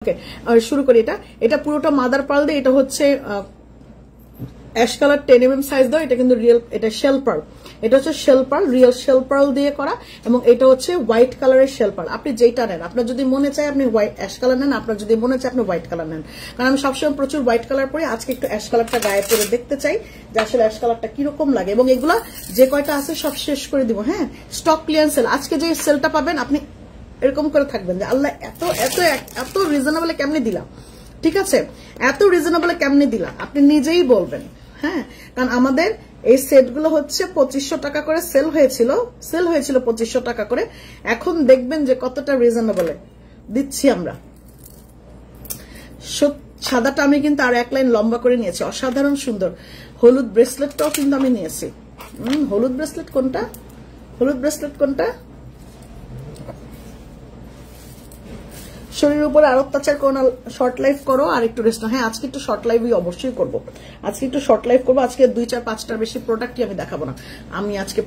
ওকে শুরু করি। এটা পুরোটা মাদার পার্ল দিয়ে, এটা হচ্ছে অ্যাশ কালার 10 mm সাইজ দাও। এটা কিন্তু রিয়েল, এটা শেল পার্ল, এটা হচ্ছে shell pearl, real shell pearl দিয়ে করা, এবং এটা হচ্ছে হোয়াইট কালারের শেল পার্ল। আপনি যেটা নেন, আপনার যদি মনে চায় আপনি অ্যাশ কালার নেন, আপনার যদি মনে চায় আপনি হোয়াইট কালার নেন। কারণ আমি সবসময় প্রচুর হোয়াইট কালার পরি, আজকে একটু অ্যাশ কালারটা গায়ে পরে দেখতে চাই যে আসলে অ্যাশ কালারটা কিরকম লাগে। এবং এগুলা যে কয়টা আছে সব শেষ করে দিব। হ্যাঁ, স্টক ক্লিয়ারেন্স সেল। আজকে যে সেলটা পাবেন আপনি এরকম করে থাকবেন যে আল্লাহ এত এত এত রিজনেবল কেমনে দিলাম, ঠিক আছে, এত রিজনেবল কেমনে দিলাম আপনি নিজেই বলবেন। হ্যাঁ, কারণ আমাদের এই সেটগুলো হচ্ছে 2500 টাকা করে সেল হয়েছিল 2500 টাকা করে। এখন দেখবেন যে কতটা রিজনেবলে দিচ্ছি আমরা। সাদাটা আমি কিন্তু আর এক লাইন লম্বা করে নিয়েছি, অসাধারণ সুন্দর। হলুদ ব্রেসলেটটাও কিন্তু আমি নিয়েছি। হলুদ ব্রেসলেট কোনটা, হলুদ ব্রেসলেট কোনটা? শরীরের উপরে আরো অত্যাচার করো না, শর্ট লাইফ করো আর একটু রেস্ট। হ্যাঁ, আজকে একটু শর্ট লাইভই অবশ্যই করবো, আজকে একটু শর্ট লাইফ করবো। আজকে 2-4-5টার বেশি প্রোডাক্টই আমি দেখাবো না। আমি আজকে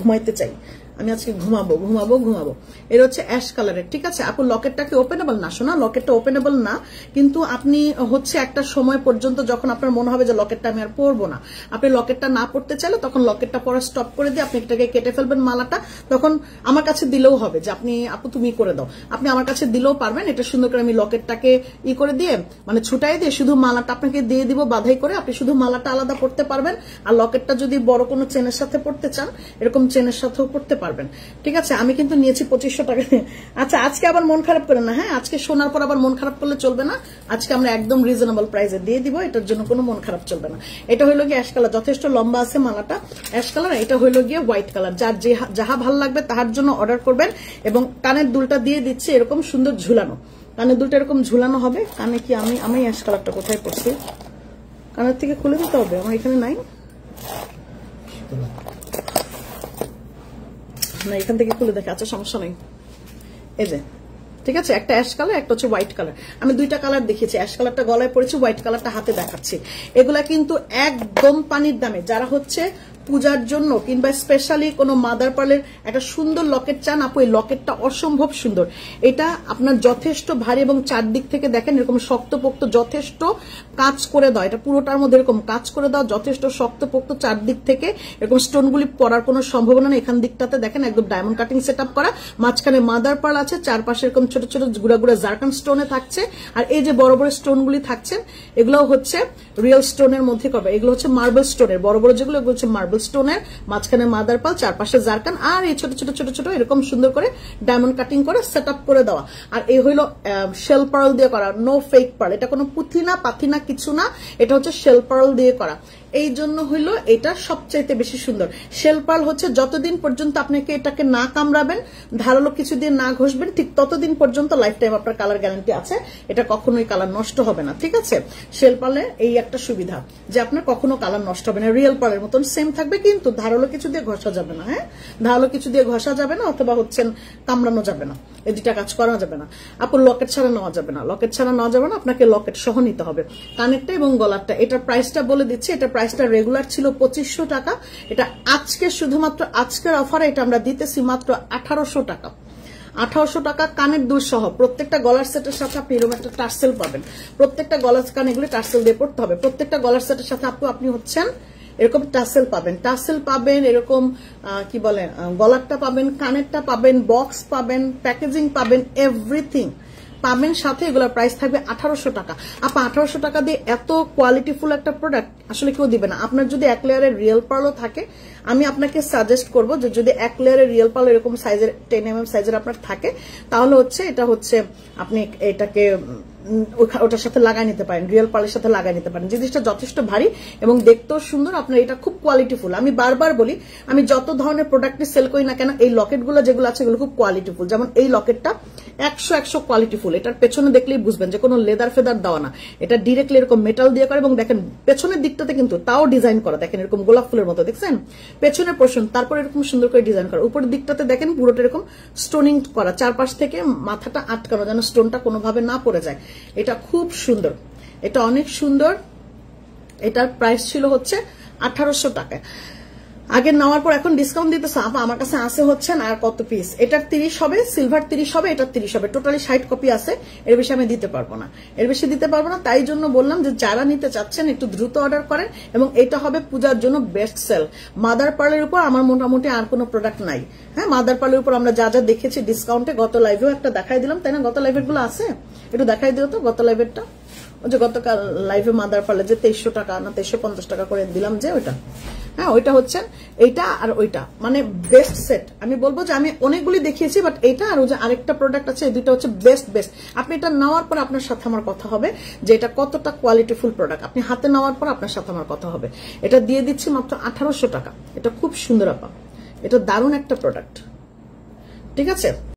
ঘুমাইতে চাই, আমি আজকে ঘুমাবো। এর হচ্ছে অ্যাশ কালারের, ঠিক আছে আপু। লকেটটাকে ওপেনেবল না, শোনা, লকেটটা ওপেনেবল না, কিন্তু আপনি হচ্ছে একটা সময় পর্যন্ত যখন আপনার মনে হবে যে লকেটটা আমি আর পরবো না, আপনি লকেটটা না পড়তে চাইলে তখন লকেটটা পরা স্টপ করে দিয়ে আপনি এটাকে কেটে ফেলবেন মালাটা। তখন আমার কাছে দিলেও হবে যে আপু তুমি করে দাও, আপনি আমার কাছে দিলেও পারবেন। এটা সুন্দর করে আমি লকেটটাকে করে দিয়ে মানে ছুটাই দিয়ে শুধু মালাটা আপনাকে দিয়ে দিব বাধাই করে, আপনি শুধু মালাটা আলাদা পড়তে পারবেন। আর লকেটটা যদি বড় কোনো চেনের সাথে পড়তে চান, এরকম চেনের সাথেও পড়তে পারবেন, ঠিক আছে। আমি কিন্তু নিয়েছি 2500 টাকা। আচ্ছা, আজকে আবার মন খারাপ করেন না। হ্যাঁ, আজকে শোনার পর আবার মন খারাপ করলে চলবে না। আজকে আমরা একদম রিজনেবল প্রাইসে দিয়ে দিব, এটার জন্য কোনো মন খারাপ চলবে না। এটা হইলো গিয়ে অ্যাশ কালার, যথেষ্ট লম্বা আছে মালাটা, অ্যাশ কালার। এটা হইলো গিয়ে হোয়াইট কালার। যার যাহা ভালো লাগবে তাহার জন্য অর্ডার করবেন। এবং কানের দুলটা দিয়ে দিচ্ছি এরকম সুন্দর ঝুলানো, কানের দুলটা এরকম ঝুলানো হবে। কানে কি আমি অ্যাশ কালারটা কোথায় পড়ছি, কানের থেকে খুলে দিতে হবে, আমার এখানে নাই না, এখান থেকে খুলে দেখে। আচ্ছা, সমস্যা নেই। এই যে, ঠিক আছে, একটা অ্যাশ কালার, একটা হচ্ছে হোয়াইট কালার। আমি দুইটা কালার দেখিয়েছি, অ্যাশ কালারটা গলায় পড়েছি, হোয়াইট কালারটা হাতে দেখাচ্ছি। এগুলা কিন্তু একদম পানির দামে। যারা হচ্ছে পূজার জন্য কিংবা স্পেশালি কোনো মাদার পার্লের একটা সুন্দর লকেট চান, আপু এই লকেটটা অসম্ভব সুন্দর। এটা আপনার যথেষ্ট ভারী এবং চারদিক থেকে দেখেন এরকম শক্তপোক্ত, যথেষ্ট কাজ করে দাও। এটা পুরোটার মধ্যে এরকম কাজ করে দাও, যথেষ্ট শক্তপোক্ত, চারদিক থেকে এরকম স্টোনগুলি পড়ার কোনো সম্ভাবনা নেই। এখান দিকটাতে দেখেন একদম ডায়মন্ড কাটিং সেট আপ করা, মাঝখানে মাদার পার্ল আছে, চারপাশে এরকম ছোট ছোট গুড়া গুড়া জারকান স্টোনে থাকছে। আর এই যে বড় বড় স্টোনগুলি থাকছেন, এগুলো হচ্ছে রিয়েল স্টোনের মধ্যে করবে। এগুলো হচ্ছে মার্বেল স্টোনের, বড় বড় যেগুলো এগুলো হচ্ছে মার্বেল স্টোনের, মাঝখানে মাদার পার্ল, চারপাশে জারকান, আর এই ছোট ছোট ছোট ছোট এরকম সুন্দর করে ডায়মন্ড কাটিং করে সেট আপ করে দেওয়া। আর এই হইলো শেল পার্ল দিয়ে করা, নো ফেক পার্ল। এটা কোনো পুঁথি না, পাথি না, কিছু না, এটা হচ্ছে শেল পার্ল দিয়ে করা। এই জন্য হইলো এটা সবচাইতে বেশি সুন্দর। শেল পার্ল হচ্ছে যতদিন পর্যন্ত আপনাকে এটাকে না কামড়াবেন, ধারালো কিছু দিয়ে না ঘষবেন, ঠিক ততদিন পর্যন্ত লাইফ টাইম আপনার কালার গ্যারান্টি আছে। এটা কখনোই কালার নষ্ট হবে না, ঠিক আছে। শেল পার্লের এই একটা সুবিধা যে আপনার কখনো কালার নষ্ট হবে না, রিয়েল পার্লের মতন সেম থাকবে, কিন্তু ধারালো কিছু দিয়ে ঘষা যাবে না। হ্যাঁ, ধারালো কিছু দিয়ে ঘষা যাবে না, অথবা হচ্ছেন কামড়ানো যাবে না, এই দুটা কাজ করা যাবে না। আপনি লকেট ছাড়া নেওয়া যাবে না, লকেট ছাড়া নেওয়া যাবে না, আপনাকে লকেট সহ নিতে হবে। কানেরটা এবং গলারটা, এটার প্রাইসটা বলে দিচ্ছি। এটা প্রাইসটা রেগুলার ছিল 2500 টাকা। এটা আজকে শুধুমাত্র আজকের অফারে এটা আমরা দিতেছি মাত্র 1800 টাকা। 1800 টাকা কানের দুল সহ। প্রত্যেকটা গলার সেটের সাথে আপনি এরকম একটা টার্সেল পাবেন। প্রত্যেকটা গলার কান এগুলি টার্সেল দিয়ে পড়তে হবে। প্রত্যেকটা গলার সেটের সাথে আপনি হচ্ছেন এরকম টার্সেল পাবেন, এরকম কি বলে গলারটা পাবেন, কানেরটা পাবেন, বক্স পাবেন, প্যাকেজিং পাবেন, এভরিথিং পাবেন সাথে। এগুলোর প্রাইস থাকবে 1800 টাকা। আপা 1800 টাকা দিয়ে এত কোয়ালিটিফুল একটা প্রোডাক্ট আসলে কেউ দিবে না। আপনার যদি এক লেয়ারের রিয়েল পার্লও থাকে, আমি আপনাকে সাজেস্ট করবো যে যদি এক লেয়ারের রিয়েল পার্ল এরকম সাইজের 10 mm সাইজের আপনার থাকে, তাহলে হচ্ছে এটা হচ্ছে আপনি এটাকে ওটার সাথে লাগাই নিতে পারেন, রিয়েল পার্লের সাথে লাগাই নিতে পারেন। জিনিসটা যথেষ্ট ভারী এবং দেখতেও সুন্দর। আপনার এটা খুব কোয়ালিটিফুল। আমি বারবার বলি, আমি যত ধরনের প্রোডাক্ট সেল করি না কেন, এই লকেটগুলো যেগুলো আছে এগুলো খুব কোয়ালিটিফুল। যেমন এই লকেটটা 100 কোয়ালিটিফুল। এটার পেছনে দেখলেই বুঝবেন যে কোনো লেদার ফেদার দেওয়া না, এটা ডিরেক্টলি এরকম মেটাল দিয়ে করে। এবং দেখেন পেছনের দিকটাতে কিন্তু তাও ডিজাইন করা, দেখেন এরকম গোলাপ ফুলের মতো, দেখছেন পেছনের পোর্শন, তারপর এরকম সুন্দর করে ডিজাইন করা। উপরের দিকটাতে দেখেন পুরোটা এরকম স্টোনিং করা, চারপাশ থেকে মাথাটা আটকানো যেন স্টোনটা কোনোভাবে না পড়ে যায়। এটা খুব সুন্দর, এটা অনেক সুন্দর। এটার প্রাইস ছিল হচ্ছে 1800 টাকা। আগে নেওয়ার পর এখন ডিসকাউন্ট দিতেছে আপা, আমার কাছে আছে হচ্ছেন আর কত পিস, এটার 30 হবে, সিলভার 30 হবে, এটার 30 হবে, টোটালি 60 কপি আছে। এর বেশি আমি দিতে পারবো না, এর বেশি দিতে পারবো না। তাই জন্য বললাম যে যারা নিতে চাচ্ছেন একটু দ্রুত অর্ডার করেন, এবং এটা হবে পূজার জন্য বেস্ট সেল। মাদার পার্লের উপর আমার মোটামুটি আর কোনো প্রোডাক্ট নাই। হ্যাঁ, মাদার পার্লের উপর আমরা যা যা দেখেছি ডিসকাউন্টে, গত লাইভেও একটা দেখাই দিলাম, তাই না? গত লাইভের গুলো আছে, একটু দেখাই দিও তো গত লাইভেরটা। ওই যে গতকাল লাইভে মাদার পার্লে যে 2300 টাকা না 2350 টাকা করে দিলাম যে ওইটা, হ্যাঁ ওইটা হচ্ছে এইটা আর ওইটা, মানে বেস্ট সেট। আমি বলবো যে আমি অনেকগুলি দেখিয়েছি, বাট এইটা আর ওই যে আরেকটা প্রোডাক্ট আছে, এই দুইটা হচ্ছে বেস্ট বেস্ট। আপনি এটা নেওয়ার পর আপনার সাথে আমার কথা হবে যে এটা কতটা কোয়ালিটিফুল প্রোডাক্ট। আপনি হাতে নেওয়ার পর আপনার সাথে আমার কথা হবে। এটা দিয়ে দিচ্ছি মাত্র 1800 টাকা। এটা খুব সুন্দর আপা, এটা দারুণ একটা প্রোডাক্ট, ঠিক আছে।